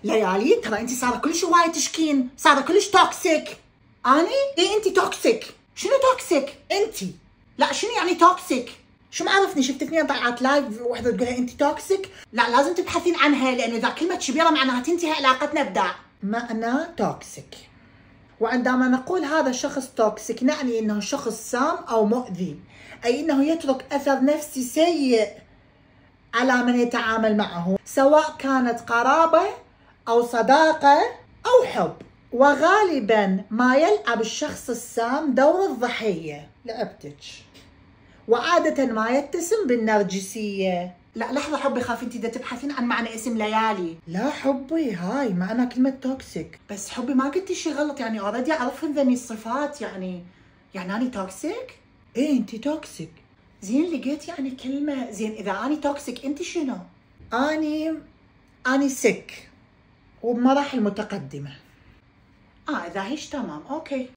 ليالي ترى انت صار كلش هوايه تشكين، صار كلش توكسيك. اني؟ اي انت توكسيك. شنو توكسيك؟ انت لا شنو يعني توكسيك؟ شو معرفني شفت اثنين طلعت لايف وحده تقولها انت توكسيك؟ لا لازم تبحثين عنها، لانه اذا كلمه كبيره معناها تنتهي علاقتنا بداع. معنى توكسيك، وعندما نقول هذا شخص توكسيك نعني انه شخص سام او مؤذي، اي انه يترك اثر نفسي سيء على من يتعامل معه، سواء كانت قرابه او صداقه او حب. وغالبا ما يلعب الشخص السام دور الضحيه، لعبتك، وعادة ما يتسم بالنرجسية. لا لحظة حبي، خاف انتي دا تبحثين عن معنى اسم ليالي. لا حبي، هاي معنى كلمة توكسيك. بس حبي ما قلتي شي غلط، يعني اوريدي اعرفهم ذني الصفات، يعني اني توكسيك؟ ايه انتي توكسيك. زين لقيت يعني كلمة، زين اذا اني توكسيك انتي شنو؟ اني سك وبمراحل متقدمة. اذا هيش تمام اوكي.